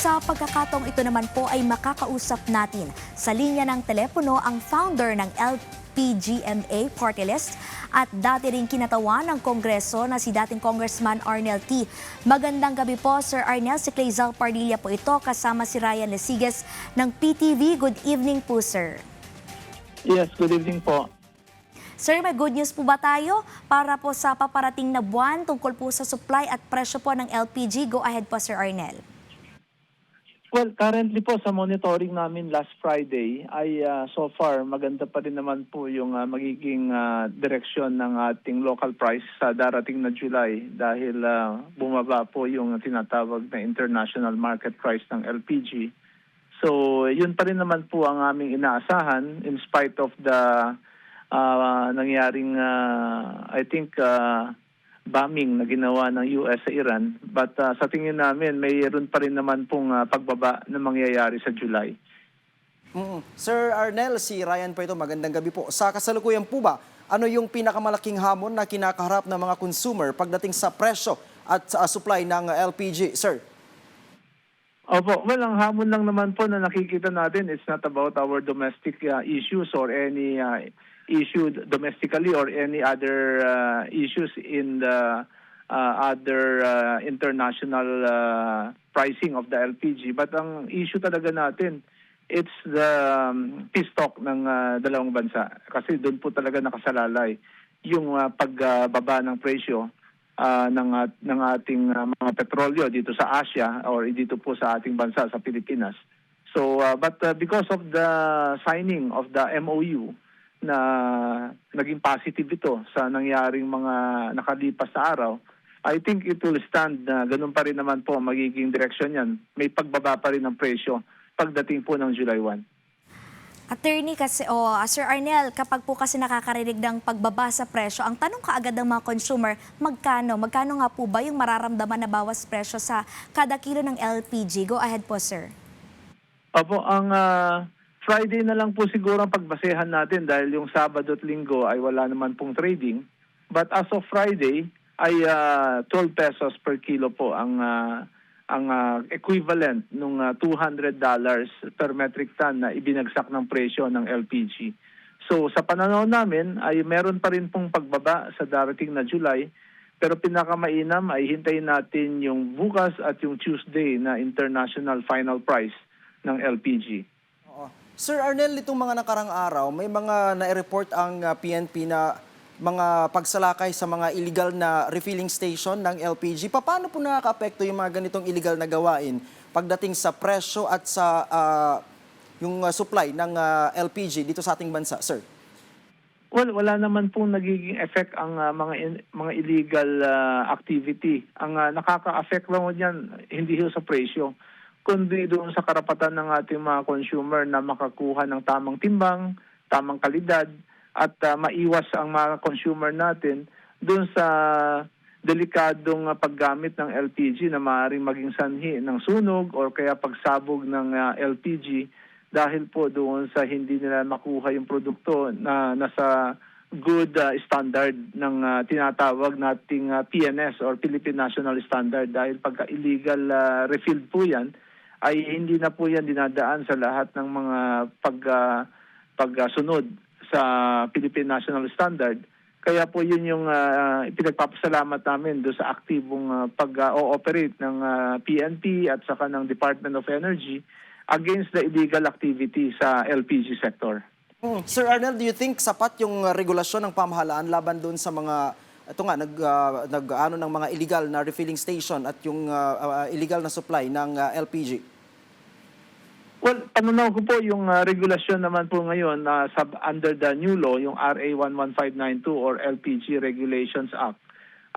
Sa pagkakataong ito naman po ay makakausap natin sa linya ng telepono ang founder ng LPGMA Party List at dati ring kinatawan ng Kongreso na si dating Congressman Arnel T. Magandang gabi po, Sir Arnel. Si Clazel Pardilla po ito kasama si Ryan Lesiges ng PTV. Good evening po, sir. Yes, good evening po. Sir, may good news po ba tayo para po sa paparating na buwan tungkol po sa supply at presyo po ng LPG? Go ahead po, Sir Arnel. Well, currently po sa monitoring namin last Friday ay so far maganda pa rin naman po yung magiging direksyon ng ating local price sa darating na July dahil bumaba po yung tinatawag na international market price ng LPG. So yun pa rin naman po ang aming inaasahan in spite of the nangyaring I think bombing na ginawa ng US sa Iran. But sa tingin namin, mayroon pa rin naman pong pagbaba na mangyayari sa July. Sir Arnel, si Ryan po ito. Magandang gabi po. Sa kasalukuyan po ba, ano yung pinakamalaking hamon na kinakaharap ng mga consumer pagdating sa presyo at sa supply ng LPG, sir? Opo, well, ang hamon lang naman po na nakikita natin, it's not about our domestic issues or any issue domestically or any other issues in the other international pricing of the LPG. But ang issue talaga natin, it's the peace talk ng dalawang bansa. Kasi doon po talaga nakasalalay yung pagbaba ng presyo ng ating mga petrolyo dito sa Asia or dito po sa ating bansa, sa Pilipinas. So, but because of the signing of the MOU, na naging positive ito sa nangyaring mga nakalipas na araw, I think it will stand na ganun pa rin naman po magiging direksyon yan. May pagbaba pa rin ng presyo pagdating po ng July 1. Attorney, kasi, Sir Arnel, kapag po kasi nakakarinig ng pagbaba sa presyo, ang tanong kaagad ng mga consumer, magkano? Magkano nga po ba yung mararamdaman na bawas presyo sa kada kilo ng LPG? Go ahead po, sir. Opo, ang Friday na lang po siguro ang pagbasehan natin dahil yung Sabado at Linggo ay wala naman pong trading. But as of Friday ay 12 pesos per kilo po ang equivalent ng $200 per metric ton na ibinagsak ng presyo ng LPG. So sa pananaw namin ay meron pa rin pong pagbaba sa darating na July, pero pinakamainam ay hintayin natin yung bukas at yung Tuesday na international final price ng LPG. Sir Arnel, itong mga nakarang araw, may mga na-report ang PNP na mga pagsalakay sa mga illegal na refilling station ng LPG. Paano po nakaka-apekto yung mga ganitong illegal na gawain pagdating sa presyo at sa yung supply ng LPG dito sa ating bansa, sir? Well, wala naman pong nagiging effect ang mga illegal activity. Ang nakaka-affect lang niyan hindi sa presyo, kundi doon sa karapatan ng ating mga consumer na makakuha ng tamang timbang, tamang kalidad, at maiwas ang mga consumer natin doon sa delikadong paggamit ng LPG na maaaring maging sanhi ng sunog o kaya pagsabog ng LPG dahil po doon sa hindi nila makuha yung produkto na nasa good standard ng tinatawag nating PNS or Philippine National Standard, dahil pagka illegal refilled po yan, ay hindi na po yan dinadaan sa lahat ng mga pagsunod sa Philippine National Standard. Kaya po yun yung pinagpapasalamat namin doon sa aktibong pag-ooperate ng PNP at saka ng Department of Energy against the illegal activity sa LPG sector. Sir Arnel, do you think sapat yung regulasyon ng pamahalaan laban doon sa mga nag-ano ng mga illegal na refilling station at yung illegal na supply ng LPG? Well, pananaw ko po yung regulasyon naman po ngayon under the new law, yung RA 11592 or LPG Regulations Act,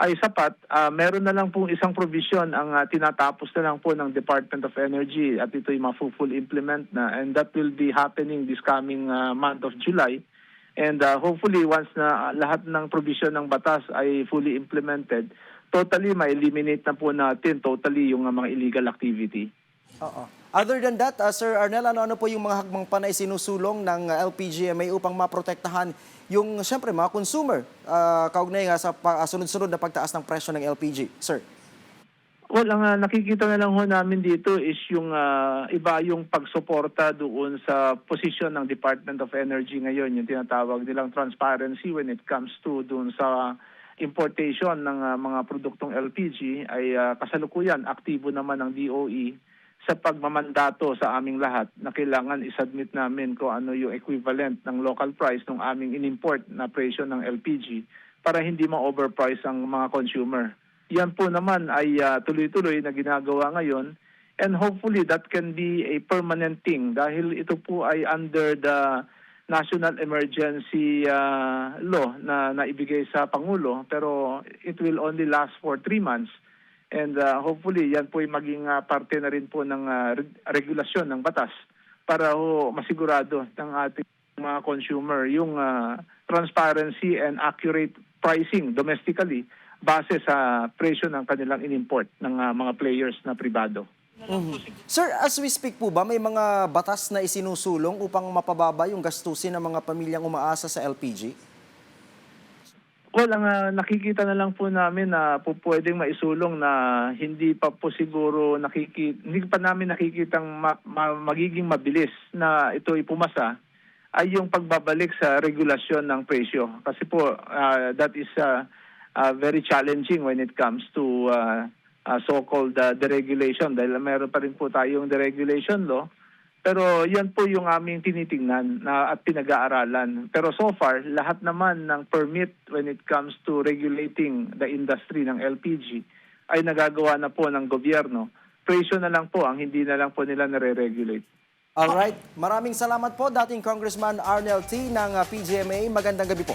ay sapat. Meron na lang po isang provision ang tinatapos na lang po ng Department of Energy at ito'y ma-full implement na, and that will be happening this coming month of July. And hopefully once na lahat ng provision ng batas ay fully implemented, totally ma-eliminate na po natin totally yung mga illegal activity. Other than that, Sir Arnel, ano po yung mga hakbang panay sinusulong ng LPGMA upang maprotektahan yung, siyempre, mga consumer kaugnay nga sa sunod-sunod na pagtaas ng presyo ng LPG, sir? Well, ang nakikita na lang ho namin dito is yung iba yung pagsuporta doon sa posisyon ng Department of Energy ngayon, yung tinatawag nilang transparency when it comes to doon sa importation ng mga produktong LPG ay kasalukuyan aktibo naman ang DOE sa pagmamandato sa aming lahat na kailangan isubmit namin kung ano yung equivalent ng local price ng aming inimport na presyo ng LPG para hindi ma-overprice ang mga consumer. Yan po naman ay tuloy-tuloy na ginagawa ngayon, and hopefully that can be a permanent thing dahil ito po ay under the national emergency law na naibigay sa Pangulo, pero it will only last for 3 months, and hopefully yan po ay maging parte na rin po ng regulasyon ng batas para masigurado ng ating mga consumer yung transparency and accurate pricing domestically base sa presyo ng kanilang in-import ng mga players na pribado. Sir, as we speak po ba, may mga batas na isinusulong upang mapababa yung gastusin ng mga pamilyang umaasa sa LPG? Well, ang nakikita na lang po namin na po pwedeng maisulong na hindi pa po siguro hindi pa namin nakikitang magiging mabilis na ito ipumasa ay yung pagbabalik sa regulasyon ng presyo. Kasi po, that is very challenging when it comes to so-called deregulation dahil meron pa rin po tayong deregulation law. Pero yan po yung aming tinitingnan at pinag-aaralan. Pero so far, lahat naman ng permit when it comes to regulating the industry ng LPG ay nagagawa na po ng gobyerno. Presyo na lang po ang hindi na lang po nila nare-regulate. Alright, maraming salamat po dating Congressman Arnel T. ng PGMA. Magandang gabi po.